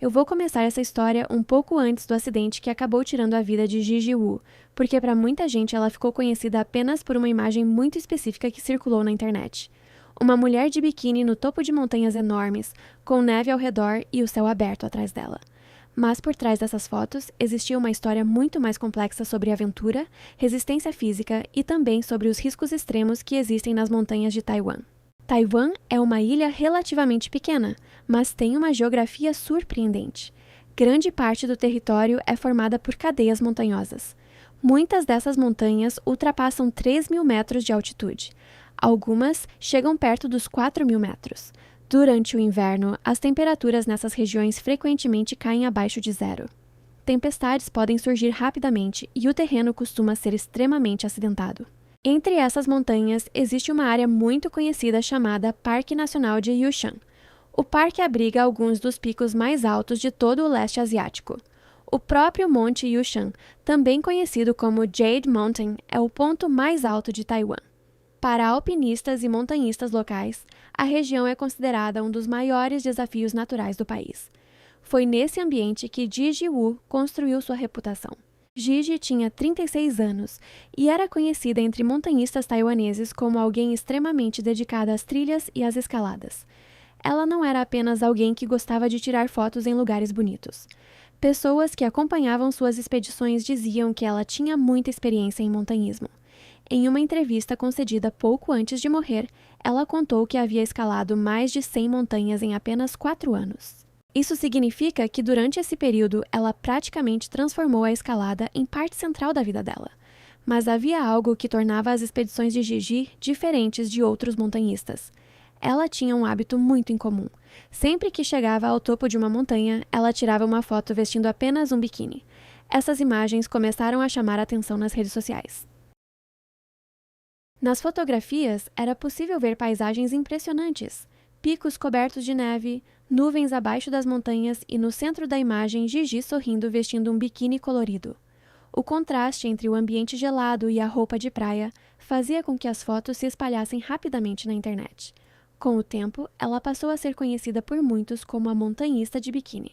Eu vou começar essa história um pouco antes do acidente que acabou tirando a vida de Gigi Wu, porque para muita gente ela ficou conhecida apenas por uma imagem muito específica que circulou na internet. Uma mulher de biquíni no topo de montanhas enormes, com neve ao redor e o céu aberto atrás dela. Mas por trás dessas fotos existia uma história muito mais complexa sobre aventura, resistência física e também sobre os riscos extremos que existem nas montanhas de Taiwan. Taiwan é uma ilha relativamente pequena, mas tem uma geografia surpreendente. Grande parte do território é formada por cadeias montanhosas. Muitas dessas montanhas ultrapassam 3.000 metros de altitude. Algumas chegam perto dos 4.000 metros. Durante o inverno, as temperaturas nessas regiões frequentemente caem abaixo de zero. Tempestades podem surgir rapidamente e o terreno costuma ser extremamente acidentado. Entre essas montanhas, existe uma área muito conhecida chamada Parque Nacional de Yushan. O parque abriga alguns dos picos mais altos de todo o leste asiático. O próprio Monte Yushan, também conhecido como Jade Mountain, é o ponto mais alto de Taiwan. Para alpinistas e montanhistas locais, a região é considerada um dos maiores desafios naturais do país. Foi nesse ambiente que Gigi Wu construiu sua reputação. Gigi tinha 36 anos e era conhecida entre montanhistas taiwaneses como alguém extremamente dedicada às trilhas e às escaladas. Ela não era apenas alguém que gostava de tirar fotos em lugares bonitos. Pessoas que acompanhavam suas expedições diziam que ela tinha muita experiência em montanhismo. Em uma entrevista concedida pouco antes de morrer, ela contou que havia escalado mais de 100 montanhas em apenas 4 anos. Isso significa que durante esse período ela praticamente transformou a escalada em parte central da vida dela. Mas havia algo que tornava as expedições de Gigi diferentes de outros montanhistas. Ela tinha um hábito muito incomum. Sempre que chegava ao topo de uma montanha, ela tirava uma foto vestindo apenas um biquíni. Essas imagens começaram a chamar a atenção nas redes sociais. Nas fotografias, era possível ver paisagens impressionantes. Picos cobertos de neve, nuvens abaixo das montanhas e no centro da imagem Gigi sorrindo vestindo um biquíni colorido. O contraste entre o ambiente gelado e a roupa de praia fazia com que as fotos se espalhassem rapidamente na internet. Com o tempo, ela passou a ser conhecida por muitos como a montanhista de biquíni.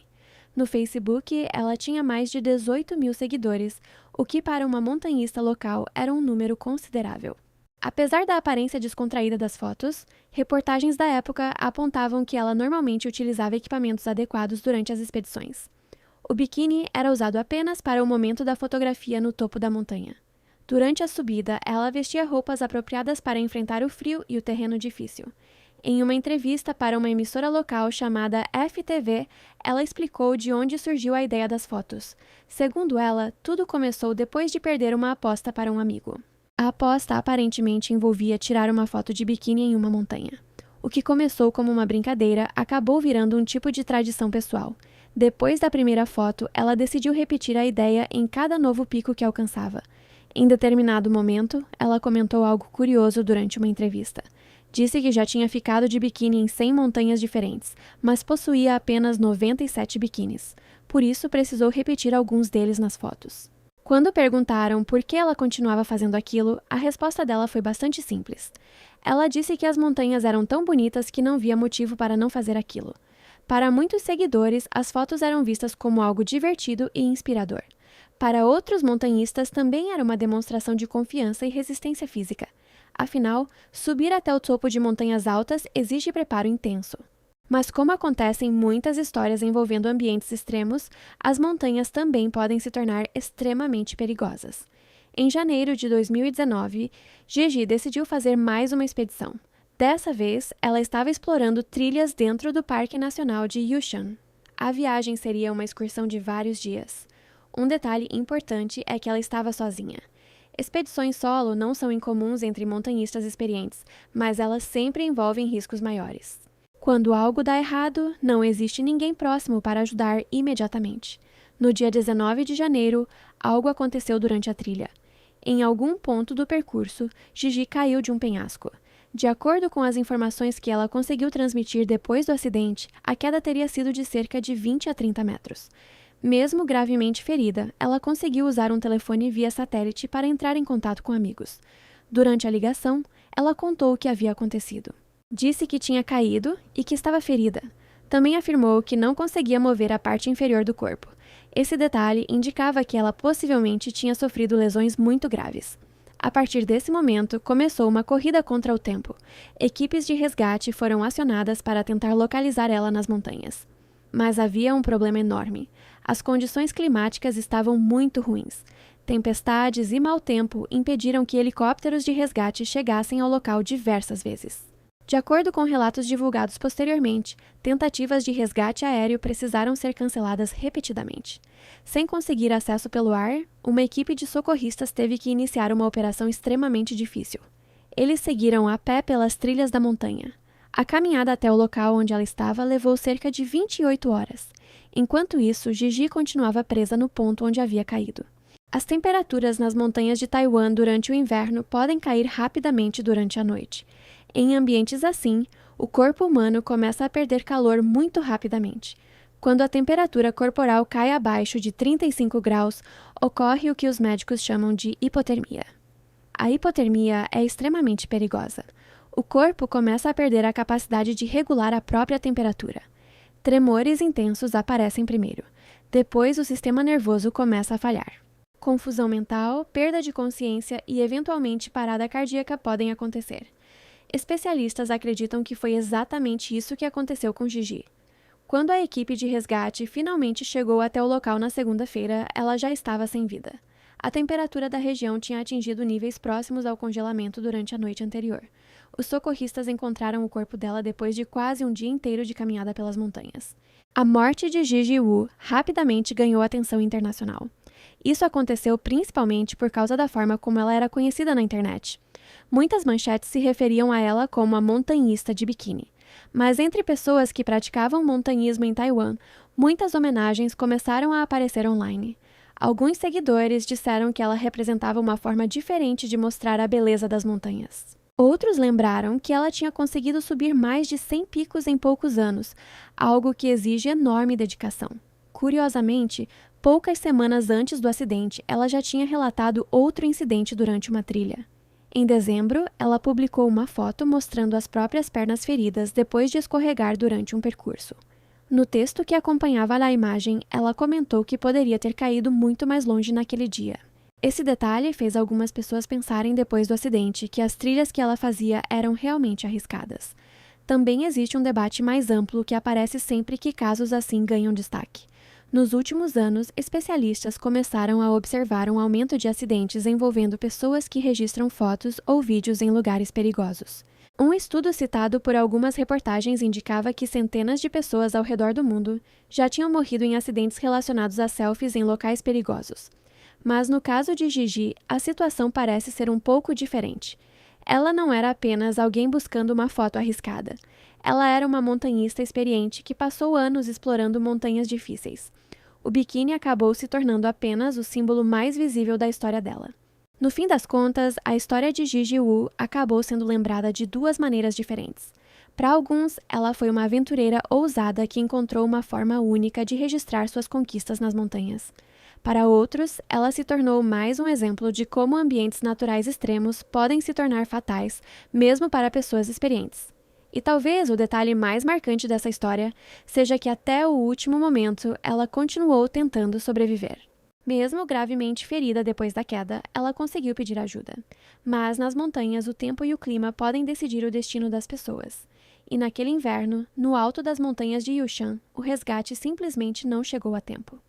No Facebook, ela tinha mais de 18.000 seguidores, o que para uma montanhista local era um número considerável. Apesar da aparência descontraída das fotos, reportagens da época apontavam que ela normalmente utilizava equipamentos adequados durante as expedições. O biquíni era usado apenas para o momento da fotografia no topo da montanha. Durante a subida, ela vestia roupas apropriadas para enfrentar o frio e o terreno difícil. Em uma entrevista para uma emissora local chamada FTV, ela explicou de onde surgiu a ideia das fotos. Segundo ela, tudo começou depois de perder uma aposta para um amigo. A aposta aparentemente envolvia tirar uma foto de biquíni em uma montanha. O que começou como uma brincadeira acabou virando um tipo de tradição pessoal. Depois da primeira foto, ela decidiu repetir a ideia em cada novo pico que alcançava. Em determinado momento, ela comentou algo curioso durante uma entrevista. Disse que já tinha ficado de biquíni em 100 montanhas diferentes, mas possuía apenas 97 biquínis. Por isso, precisou repetir alguns deles nas fotos. Quando perguntaram por que ela continuava fazendo aquilo, a resposta dela foi bastante simples. Ela disse que as montanhas eram tão bonitas que não via motivo para não fazer aquilo. Para muitos seguidores, as fotos eram vistas como algo divertido e inspirador. Para outros montanhistas, também era uma demonstração de confiança e resistência física. Afinal, subir até o topo de montanhas altas exige preparo intenso. Mas como acontecem muitas histórias envolvendo ambientes extremos, as montanhas também podem se tornar extremamente perigosas. Em janeiro de 2019, Gigi decidiu fazer mais uma expedição. Dessa vez, ela estava explorando trilhas dentro do Parque Nacional de Yushan. A viagem seria uma excursão de vários dias. Um detalhe importante é que ela estava sozinha. Expedições solo não são incomuns entre montanhistas experientes, mas elas sempre envolvem riscos maiores. Quando algo dá errado, não existe ninguém próximo para ajudar imediatamente. No dia 19 de janeiro, algo aconteceu durante a trilha. Em algum ponto do percurso, Gigi caiu de um penhasco. De acordo com as informações que ela conseguiu transmitir depois do acidente, a queda teria sido de cerca de 20 a 30 metros. Mesmo gravemente ferida, ela conseguiu usar um telefone via satélite para entrar em contato com amigos. Durante a ligação, ela contou o que havia acontecido. Disse que tinha caído e que estava ferida. Também afirmou que não conseguia mover a parte inferior do corpo. Esse detalhe indicava que ela possivelmente tinha sofrido lesões muito graves. A partir desse momento, começou uma corrida contra o tempo. Equipes de resgate foram acionadas para tentar localizar ela nas montanhas. Mas havia um problema enorme. As condições climáticas estavam muito ruins. Tempestades e mau tempo impediram que helicópteros de resgate chegassem ao local diversas vezes. De acordo com relatos divulgados posteriormente, tentativas de resgate aéreo precisaram ser canceladas repetidamente. Sem conseguir acesso pelo ar, uma equipe de socorristas teve que iniciar uma operação extremamente difícil. Eles seguiram a pé pelas trilhas da montanha. A caminhada até o local onde ela estava levou cerca de 28 horas. Enquanto isso, Gigi continuava presa no ponto onde havia caído. As temperaturas nas montanhas de Taiwan durante o inverno podem cair rapidamente durante a noite. Em ambientes assim, o corpo humano começa a perder calor muito rapidamente. Quando a temperatura corporal cai abaixo de 35 graus, ocorre o que os médicos chamam de hipotermia. A hipotermia é extremamente perigosa. O corpo começa a perder a capacidade de regular a própria temperatura. Tremores intensos aparecem primeiro. Depois, o sistema nervoso começa a falhar. Confusão mental, perda de consciência e, eventualmente, parada cardíaca podem acontecer. Especialistas acreditam que foi exatamente isso que aconteceu com Gigi. Quando a equipe de resgate finalmente chegou até o local na segunda-feira, ela já estava sem vida. A temperatura da região tinha atingido níveis próximos ao congelamento durante a noite anterior. Os socorristas encontraram o corpo dela depois de quase um dia inteiro de caminhada pelas montanhas. A morte de Gigi Wu rapidamente ganhou atenção internacional. Isso aconteceu principalmente por causa da forma como ela era conhecida na internet. Muitas manchetes se referiam a ela como a montanhista de biquíni. Mas entre pessoas que praticavam montanhismo em Taiwan, muitas homenagens começaram a aparecer online. Alguns seguidores disseram que ela representava uma forma diferente de mostrar a beleza das montanhas. Outros lembraram que ela tinha conseguido subir mais de 100 picos em poucos anos, algo que exige enorme dedicação. Curiosamente, poucas semanas antes do acidente, ela já tinha relatado outro incidente durante uma trilha. Em dezembro, ela publicou uma foto mostrando as próprias pernas feridas depois de escorregar durante um percurso. No texto que acompanhava a imagem, ela comentou que poderia ter caído muito mais longe naquele dia. Esse detalhe fez algumas pessoas pensarem depois do acidente que as trilhas que ela fazia eram realmente arriscadas. Também existe um debate mais amplo que aparece sempre que casos assim ganham destaque. Nos últimos anos, especialistas começaram a observar um aumento de acidentes envolvendo pessoas que registram fotos ou vídeos em lugares perigosos. Um estudo citado por algumas reportagens indicava que centenas de pessoas ao redor do mundo já tinham morrido em acidentes relacionados a selfies em locais perigosos. Mas no caso de Gigi, a situação parece ser um pouco diferente. Ela não era apenas alguém buscando uma foto arriscada. Ela era uma montanhista experiente que passou anos explorando montanhas difíceis. O biquíni acabou se tornando apenas o símbolo mais visível da história dela. No fim das contas, a história de Gigi Wu acabou sendo lembrada de duas maneiras diferentes. Para alguns, ela foi uma aventureira ousada que encontrou uma forma única de registrar suas conquistas nas montanhas. Para outros, ela se tornou mais um exemplo de como ambientes naturais extremos podem se tornar fatais, mesmo para pessoas experientes. E talvez o detalhe mais marcante dessa história seja que até o último momento ela continuou tentando sobreviver. Mesmo gravemente ferida depois da queda, ela conseguiu pedir ajuda. Mas nas montanhas o tempo e o clima podem decidir o destino das pessoas. E naquele inverno, no alto das montanhas de Yushan, o resgate simplesmente não chegou a tempo.